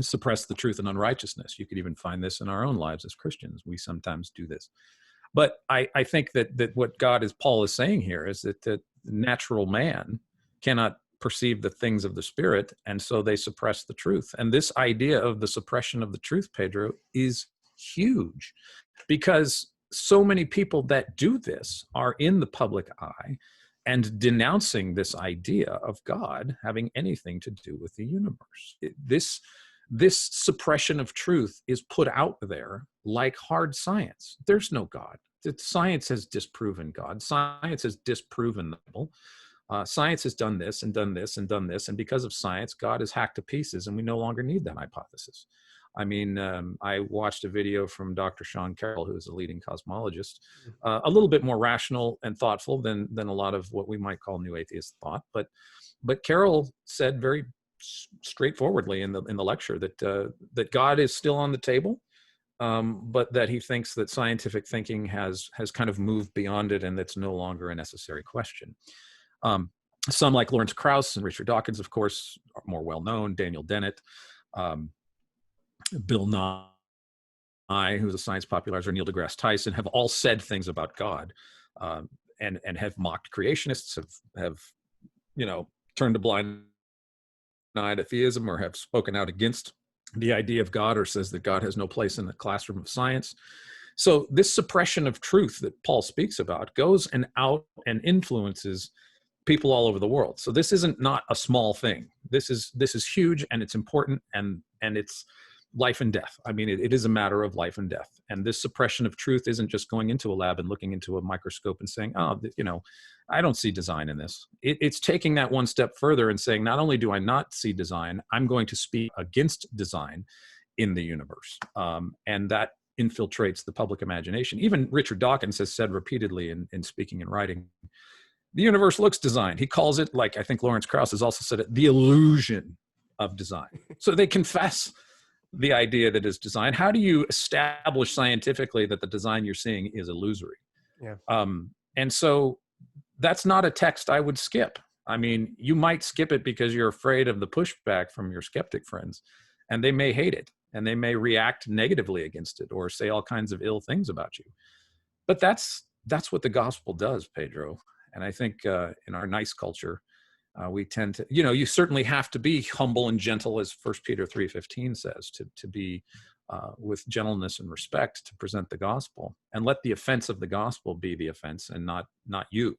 suppress the truth in unrighteousness. You could even find this in our own lives as Christians. We sometimes do this. But I think that what Paul is saying here is that the natural man cannot perceive the things of the Spirit, and so they suppress the truth. And this idea of the suppression of the truth, Pedro, is huge, because so many people that do this are in the public eye and denouncing this idea of God having anything to do with the universe. This suppression of truth is put out there like hard science. There's no God. Science has disproven God. Science has disproven the Bible. Science has done this and done this and done this. And because of science, God is hacked to pieces, and we no longer need that hypothesis. I mean, I watched a video from Dr. Sean Carroll, who is a leading cosmologist, a little bit more rational and thoughtful than a lot of what we might call new atheist thought. But Carroll said very straightforwardly in the lecture that God is still on the table, but that he thinks that scientific thinking has kind of moved beyond it, and that's no longer a necessary question. Some like Lawrence Krauss and Richard Dawkins, of course, are more well-known, Daniel Dennett, Bill Nye, who's a science popularizer, Neil deGrasse Tyson, have all said things about God, and have mocked creationists, have turned a blind eye to theism, or have spoken out against the idea of God, or says that God has no place in the classroom of science. So this suppression of truth that Paul speaks about goes out and influences people all over the world. So this isn't not a small thing. This is huge, and it's important, and it's life and death. I mean, it is a matter of life and death. And this suppression of truth isn't just going into a lab and looking into a microscope and saying, "Oh, I don't see design in this." It's taking that one step further and saying, not only do I not see design, I'm going to speak against design in the universe. And that infiltrates the public imagination. Even Richard Dawkins has said repeatedly in speaking and writing, the universe looks designed. He calls it, like I think Lawrence Krauss has also said it, the illusion of design. So they confess the idea that is design. How do you establish scientifically that the design you're seeing is illusory? Yeah. And so that's not a text I would skip. I mean, you might skip it because you're afraid of the pushback from your skeptic friends, and they may hate it, and they may react negatively against it, or say all kinds of ill things about you. But that's what the gospel does, Pedro. And I think in our nice culture, we tend to, you certainly have to be humble and gentle, as 1 Peter 3:15 says, to be with gentleness and respect to present the gospel, and let the offense of the gospel be the offense and not you.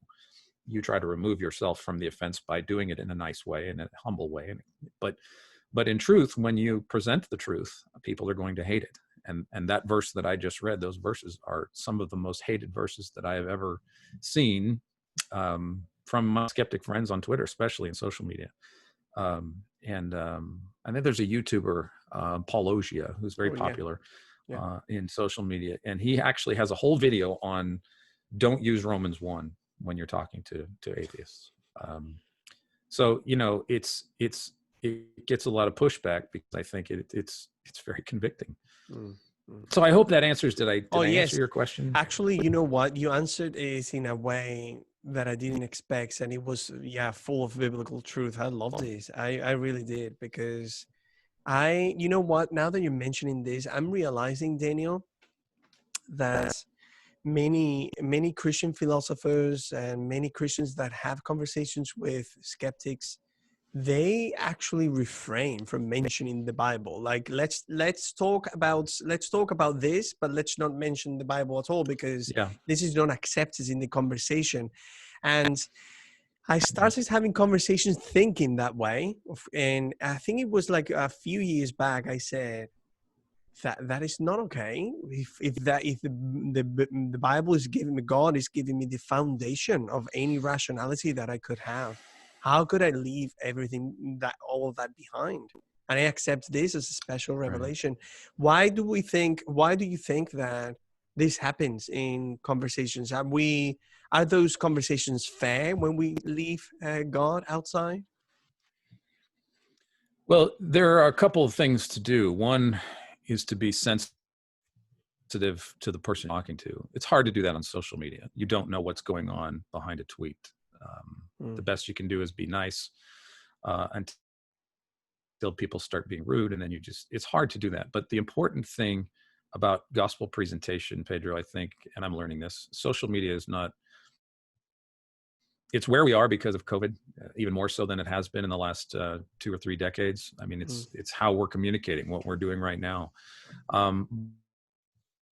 You try to remove yourself from the offense by doing it in a nice way, in a humble way. But in truth, when you present the truth, people are going to hate it. And that verse that I just read, those verses are some of the most hated verses that I have ever seen from my skeptic friends on Twitter, especially in social media. I think there's a YouTuber, Paulogia, who's very popular in social media. And he actually has a whole video on don't use Romans 1 when you're talking to atheists. So, it gets a lot of pushback because I think it's very convicting. So I hope that answers. Did I answer your question? Actually, you know what? You answered it in a way that I didn't expect, and it was full of biblical truth. I love this. I really did, because you know what? Now that you're mentioning this, I'm realizing, Daniel, that many Christian philosophers and many Christians that have conversations with skeptics, they actually refrain from mentioning the Bible. Like, let's talk about this, but let's not mention the Bible at all, because this is not accepted in the conversation. And I started having conversations thinking that way, and I think it was like a few years back. I said that is not okay. If the Bible is giving me, God is giving me the foundation of any rationality that I could have, how could I leave all of that behind? And I accept this as a special revelation. Right. Why do you think that this happens in conversations? Are those conversations fair when we leave God outside? Well, there are a couple of things to do. One is to be sensitive to the person you're talking to. It's hard to do that on social media. You don't know what's going on behind a tweet. The best you can do is be nice until people start being rude, and then it's hard to do that. But the important thing about gospel presentation, Pedro, I think, and I'm learning this, social media is not, it's where we are because of COVID, even more so than it has been in the last 2 or 3 decades. I mean, it's how we're communicating, what we're doing right now.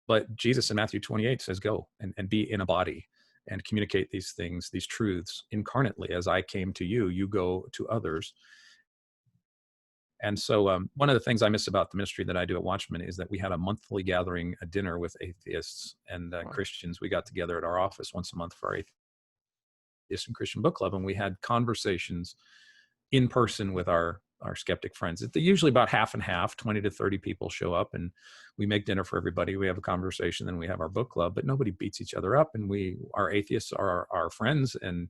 But Jesus in Matthew 28 says, go and be in a body and communicate these things, these truths incarnately. As I came to you, you go to others. And so one of the things I miss about the ministry that I do at Watchman is that we had a monthly gathering, a dinner with atheists and Christians. We got together at our office once a month for our Atheist and Christian book club, and we had conversations in person with our skeptic friends. It's usually about half and half, 20 to 30 people show up, and we make dinner for everybody. We have a conversation, then we have our book club, but nobody beats each other up. And our atheists are our friends, and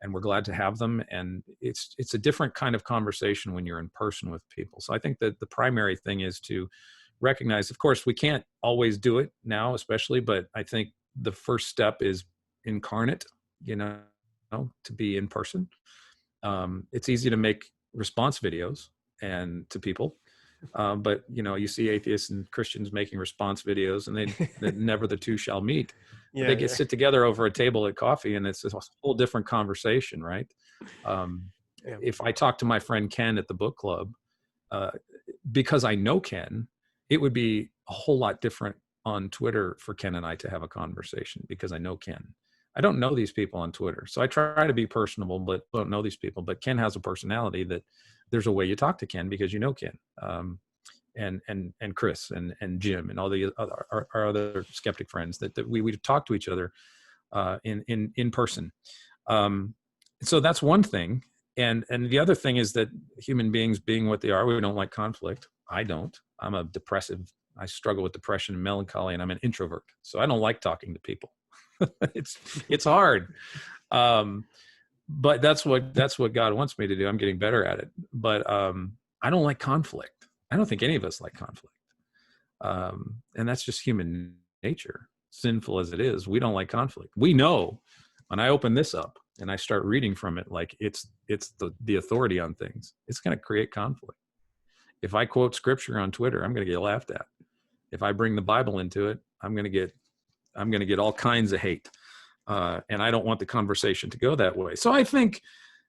we're glad to have them. And it's a different kind of conversation when you're in person with people. So I think that the primary thing is to recognize, of course, we can't always do it now, especially, but I think the first step is incarnate, to be in person. It's easy to make response videos and to people, but you see atheists and Christians making response videos, and they never the two shall meet. They sit together over a table at coffee, and it's a whole different conversation, right? If I talk to my friend Ken at the book club, because I know Ken, it would be a whole lot different on Twitter for Ken and I to have a conversation, because I know Ken. I don't know these people on Twitter, so I try to be personable, but don't know these people. But Ken has a personality that there's a way you talk to Ken because you know Ken, and Chris and Jim and all the our other skeptic friends that we talk to each other in person. So that's one thing, and the other thing is that human beings, being what they are, we don't like conflict. I don't. I'm a depressive. I struggle with depression and melancholy, and I'm an introvert, so I don't like talking to people. It's hard, but that's what God wants me to do. I'm getting better at it, but I don't like conflict. I don't think any of us like conflict, and that's just human nature. Sinful as it is, we don't like conflict. We know when I open this up and I start reading from it, like it's the authority on things, it's going to create conflict. If I quote scripture on Twitter, I'm going to get laughed at. If I bring the Bible into it, I'm going to get all kinds of hate. And I don't want the conversation to go that way. So I think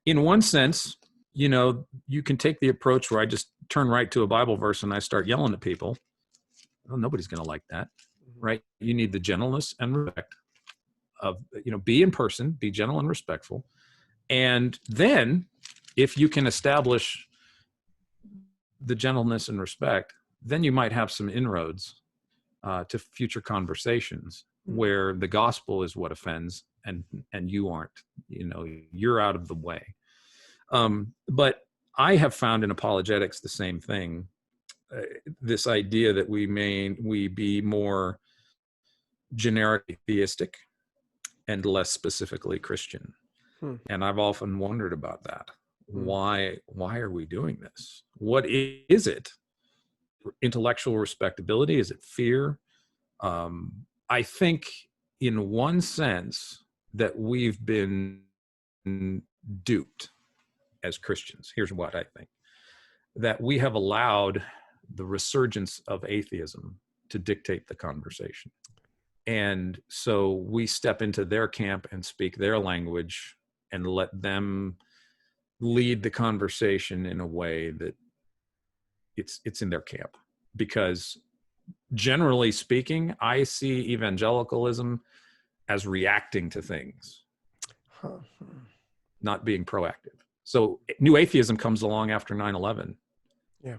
in one sense, you can take the approach where I just turn right to a Bible verse and I start yelling at people. Well, nobody's going to like that, right? You need the gentleness and respect of, be in person, be gentle and respectful. And then if you can establish the gentleness and respect, then you might have some inroads to future conversations where the gospel is what offends and you aren't, you're out of the way. But I have found in apologetics the same thing, this idea that we be more generically theistic and less specifically Christian. And I've often wondered about that. Why are we doing this? What is it? Intellectual respectability? Is it fear? I think in one sense that we've been duped as Christians. Here's what I think. That we have allowed the resurgence of atheism to dictate the conversation. And so we step into their camp and speak their language and let them lead the conversation in a way that it's in their camp. Because generally speaking, I see evangelicalism as reacting to things, not being proactive. So new atheism comes along after 9/11. Yeah.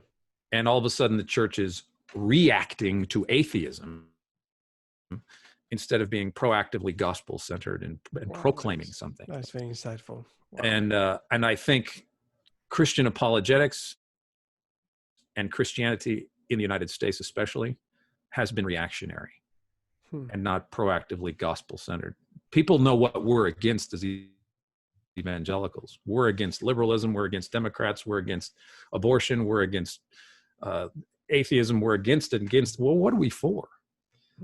And all of a sudden the church is reacting to atheism instead of being proactively gospel-centered and proclaiming something. That's very insightful. Wow. And I think Christian apologetics and Christianity in the United States especially has been reactionary and not proactively gospel-centered. People know what we're against as evangelicals. We're against liberalism, we're against Democrats, we're against abortion, we're against atheism, we're against it, well, what are we for?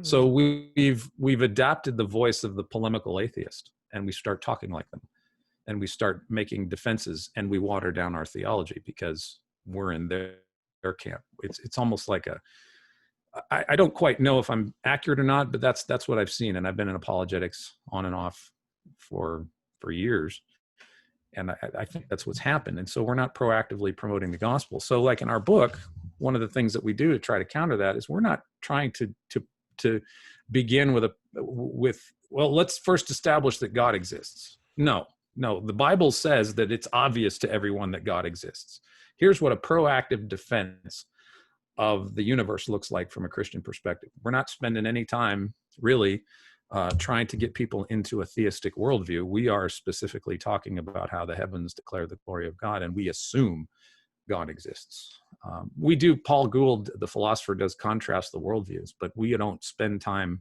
So we've adapted the voice of the polemical atheist, and we start talking like them, and we start making defenses, and we water down our theology because we're in their camp. It's almost like I don't quite know if I'm accurate or not, but that's what I've seen, and I've been in apologetics on and off for years, and I think that's what's happened. And so we're not proactively promoting the gospel. So like in our book, one of the things that we do to try to counter that is we're not trying to begin with well, let's first establish that God exists. No, the Bible says that it's obvious to everyone that God exists. Here's what a proactive defense of the universe looks like from a Christian perspective. We're not spending any time really trying to get people into a theistic worldview. We are specifically talking about how the heavens declare the glory of God, and we assume God exists. Paul Gould, the philosopher, does contrast the worldviews, but we don't spend time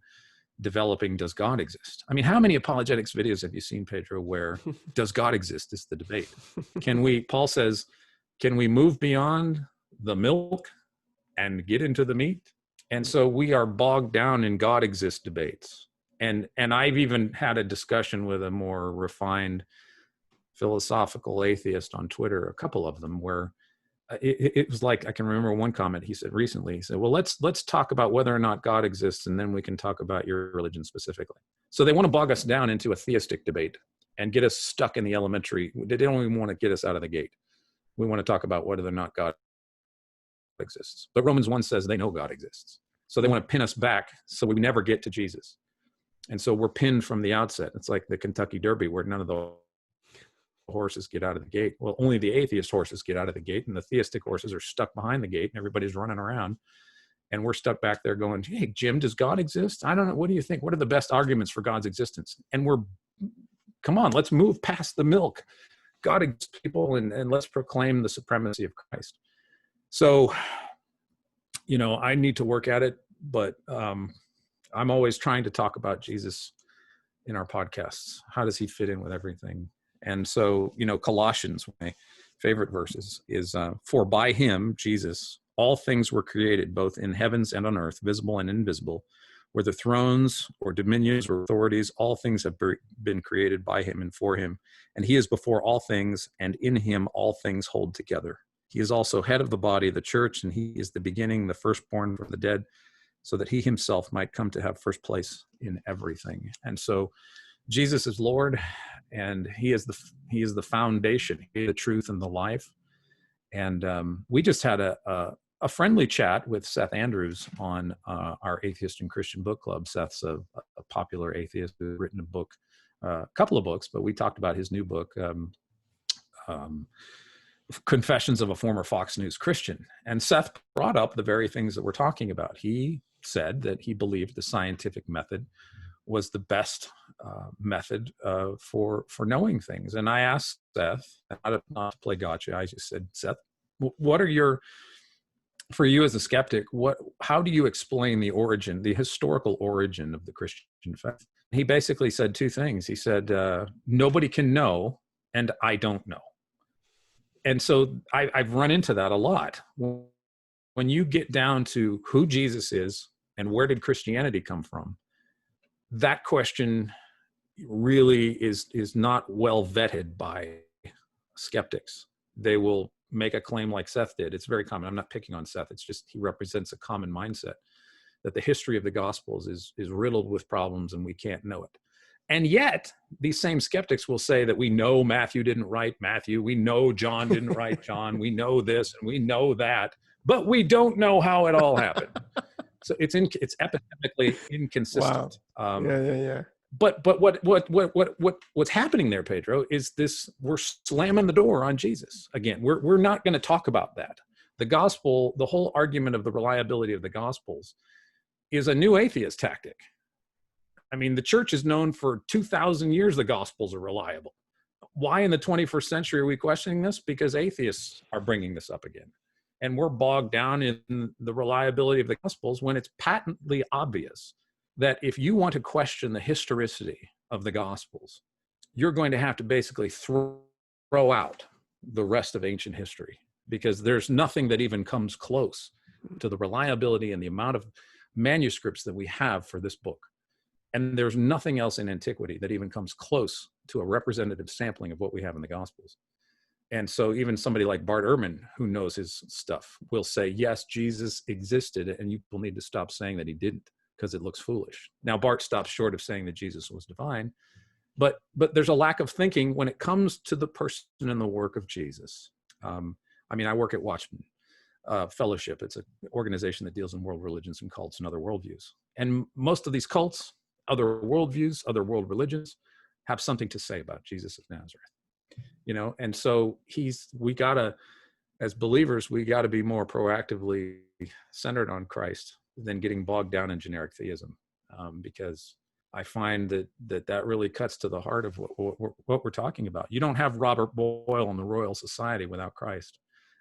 developing, does God exist? I mean, how many apologetics videos have you seen, Pedro, where does God exist is the debate? Paul says, can we move beyond the milk and get into the meat? And so we are bogged down in God exists debates. And I've even had a discussion with a more refined philosophical atheist on Twitter, a couple of them, where it was like, I can remember one comment he said recently. He said, well, let's talk about whether or not God exists, and then we can talk about your religion specifically. So they want to bog us down into a theistic debate and get us stuck in the elementary. They don't even want to get us out of the gate. We want to talk about whether or not God exists. But Romans 1 says they know God exists. So they want to pin us back so we never get to Jesus. And so we're pinned from the outset. It's like the Kentucky Derby where none of the horses get out of the gate. Well, only the atheist horses get out of the gate, and the theistic horses are stuck behind the gate, and everybody's running around. And we're stuck back there going, hey, Jim, does God exist? I don't know. What do you think? What are the best arguments for God's existence? And come on, let's move past the milk. God exists, people, and let's proclaim the supremacy of Christ. So, I need to work at it, but I'm always trying to talk about Jesus in our podcasts. How does he fit in with everything? And so, Colossians, my favorite verses, is, for by him, Jesus, all things were created, both in heavens and on earth, visible and invisible, whether thrones or dominions or authorities, all things have been created by him and for him. And he is before all things, and in him all things hold together. He is also head of the body, the church, and he is the beginning, the firstborn from the dead, so that he himself might come to have first place in everything. And so Jesus is Lord, and he is the foundation, he is the truth and the life. And we just had a friendly chat with Seth Andrews on our Atheist and Christian Book Club. Seth's a popular atheist who's written a couple of books, but we talked about his new book, Confessions of a Former Fox News Christian. And Seth brought up the very things that we're talking about. He said that he believed the scientific method was the best method for knowing things. And I asked Seth, not to play gotcha, I just said, Seth, what are for you as a skeptic, how do you explain the historical origin of the Christian faith? He basically said two things. He said, nobody can know, and I don't know. And so I've run into that a lot. When you get down to who Jesus is and where did Christianity come from, that question really is not well vetted by skeptics. They will make a claim like Seth did. It's very common. I'm not picking on Seth. It's just he represents a common mindset that the history of the Gospels is riddled with problems and we can't know it. And yet, these same skeptics will say that we know Matthew didn't write Matthew, we know John didn't write John, we know this and we know that, but we don't know how it all happened. So it's epidemically inconsistent. Wow. Yeah. But what's happening there, Pedro, is this: we're slamming the door on Jesus again. We're not going to talk about that. The gospel, the whole argument of the reliability of the Gospels, is a new atheist tactic. I mean, the church is known for 2,000 years the Gospels are reliable. Why in the 21st century are we questioning this? Because atheists are bringing this up again. And we're bogged down in the reliability of the Gospels when it's patently obvious that if you want to question the historicity of the Gospels, you're going to have to basically throw out the rest of ancient history, because there's nothing that even comes close to the reliability and the amount of manuscripts that we have for this book. And there's nothing else in antiquity that even comes close to a representative sampling of what we have in the Gospels. And so even somebody like Bart Ehrman, who knows his stuff, will say, yes, Jesus existed, and you will need to stop saying that he didn't, because it looks foolish. Now, Bart stops short of saying that Jesus was divine, but there's a lack of thinking when it comes to the person and the work of Jesus. I mean, I work at Watchman Fellowship. It's an organization that deals in world religions and cults and other worldviews. And most of these cults, other worldviews, other world religions, have something to say about Jesus of Nazareth. You know, and so as believers, we gotta be more proactively centered on Christ than getting bogged down in generic theism, because I find that really cuts to the heart of what we're talking about. You don't have Robert Boyle and the Royal Society without Christ.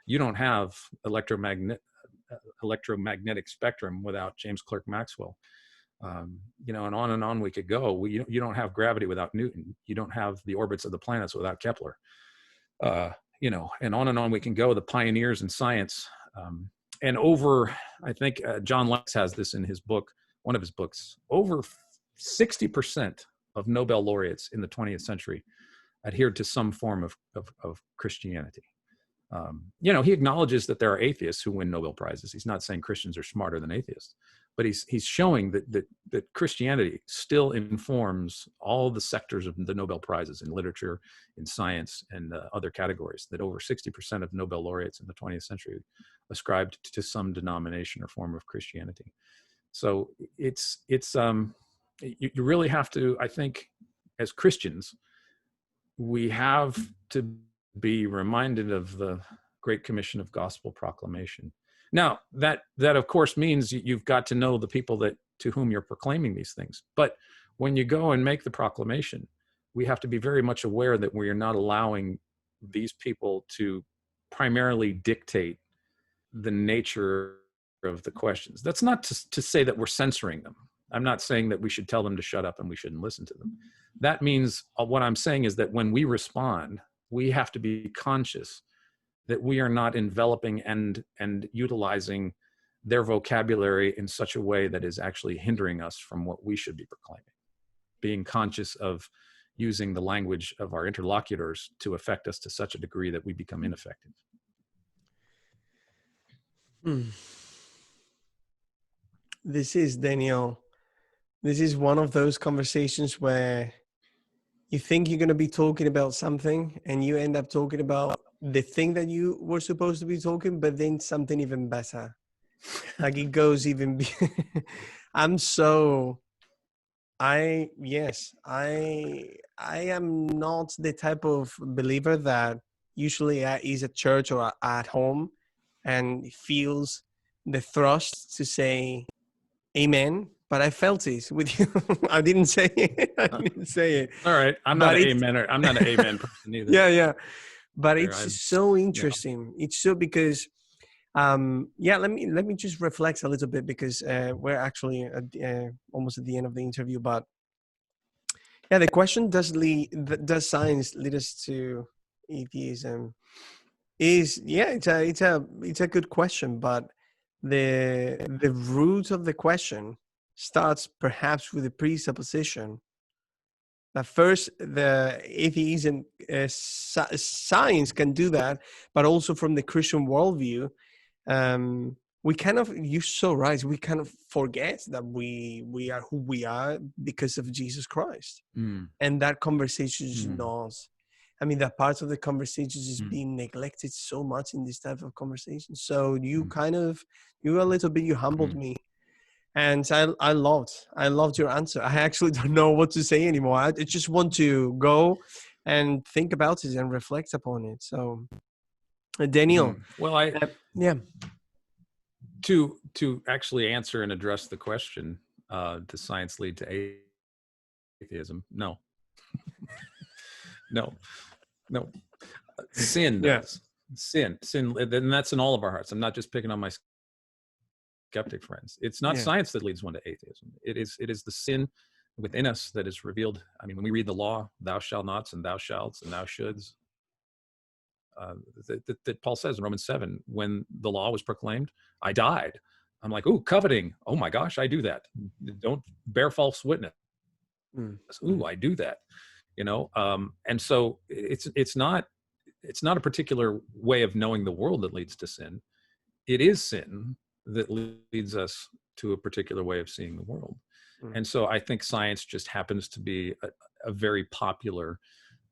You don't have electromagnetic spectrum without James Clerk Maxwell. You know, and on we could go. You don't have gravity without Newton. You don't have the orbits of the planets without Kepler. You know, and on we can go. The pioneers in science, and I think John Lennox has this in his book, one of his books. Over 60% of Nobel laureates in the 20th century adhered to some form of Christianity. You know, he acknowledges that there are atheists who win Nobel Prizes. He's not saying Christians are smarter than atheists, but he's showing that Christianity still informs all the sectors of the Nobel Prizes in literature, in science, and other categories. That over 60% of Nobel laureates in the 20th century ascribed to some denomination or form of Christianity. So you really have to, I think, as Christians, we have to be reminded of the Great Commission of Gospel Proclamation. Now, that of course means you've got to know the people to whom you're proclaiming these things. But when you go and make the proclamation, we have to be very much aware that we are not allowing these people to primarily dictate the nature of the questions. That's not to say that we're censoring them. I'm not saying that we should tell them to shut up and we shouldn't listen to them. That means what I'm saying is that when we respond, we have to be conscious that we are not enveloping and utilizing their vocabulary in such a way that is actually hindering us from what we should be proclaiming. Being conscious of using the language of our interlocutors to affect us to such a degree that we become ineffective. This is, Daniel, this is one of those conversations where you think you're going to be talking about something and you end up talking about the thing that you were supposed to be talking, but then something even better. Like it goes even I'm so yes, I am not the type of believer that usually is at church or at home and feels the thrust to say amen, but I felt it with you. I didn't say it. I didn't say it. All right. I'm not But an it's amen. I'm not an amen person either. yeah. But There, it's so interesting. It's so because let me just reflect a little bit because we're actually almost at the end of the interview. But yeah, the question does science lead us to atheism? Is it's a good question, but the root of the question starts perhaps with the presupposition that first the atheism science can do that, but also from the Christian worldview, we kind of, you're so right, we kind of forget that we are who we are because of Jesus Christ. And that conversation is not, I mean, that part of the conversation is being neglected so much in this type of conversation. So you kind of, you a little bit, you humbled me. And I loved your answer. I actually don't know what to say anymore. I just want to go and think about it and reflect upon it. So, Daniel. Well, yeah. To actually answer and address the question, does science lead to atheism? No. no. Sin does. Sin, and that's in all of our hearts. I'm not just picking on my skeptic friends. It's not science that leads one to atheism. It is the sin within us that is revealed. I mean, when we read the law, thou shalt nots and thou shalts and thou shoulds, that Paul says in Romans 7, when the law was proclaimed, I died. I'm like, ooh, coveting. Oh my gosh, I do that. Don't bear false witness. Ooh, I do that. And so it's not a particular way of knowing the world that leads to sin. It is sin that leads us to a particular way of seeing the world. And so I think science just happens to be a very popular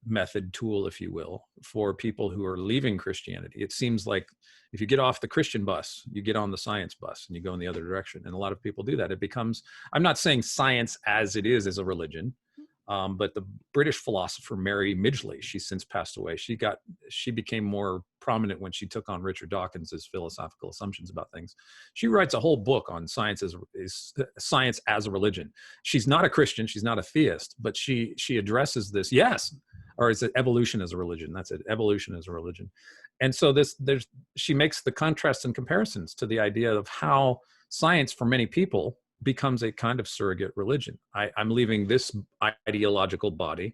method, tool, if you will, for people who are leaving Christianity. It seems like if you get off the Christian bus, you get on the science bus and you go in the other direction. And a lot of people do that. It becomes, I'm not saying science as it is a religion, but the British philosopher Mary Midgley, she's since passed away. She became more prominent when she took on Richard Dawkins's philosophical assumptions about things. She writes a whole book on science science as a religion. She's not a Christian, she's not a theist, but she addresses this. Or is it evolution as a religion? That's it, evolution as a religion. And so she makes the contrasts and comparisons to the idea of how science for many people becomes a kind of surrogate religion. I'm leaving this ideological body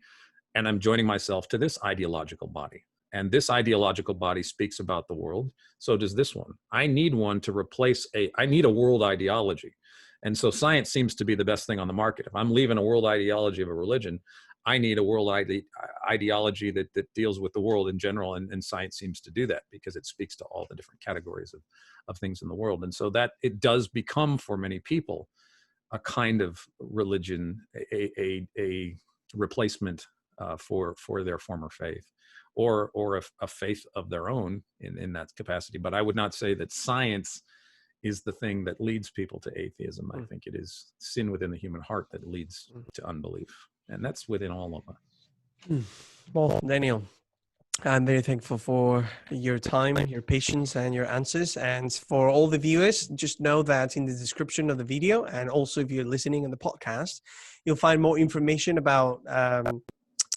and I'm joining myself to this ideological body. And this ideological body speaks about the world. So does this one. I need one to replace I need a world ideology. And so science seems to be the best thing on the market. If I'm leaving a world ideology of a religion, I need a world ideology that deals with the world in general. And science seems to do that because it speaks to all the different categories of things in the world. And so that it does become for many people a kind of religion, a replacement for their former faith, or a faith of their own in that capacity. But I would not say that science is the thing that leads people to atheism. I think it is sin within the human heart that leads to unbelief. And that's within all of us. Well, Daniel, I'm very thankful for your time, your patience, and your answers. And for all the viewers, just know that in the description of the video, and also if you're listening on the podcast, you'll find more information about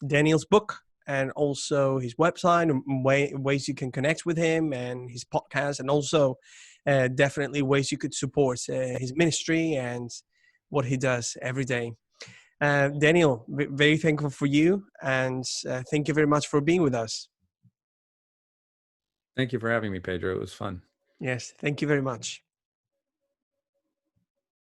Daniel's book and also his website and ways you can connect with him and his podcast, and also definitely ways you could support his ministry and what he does every day. Daniel, very thankful for you, and thank you very much for being with us. Thank you for having me, Pedro. It was fun. Yes, thank you very much.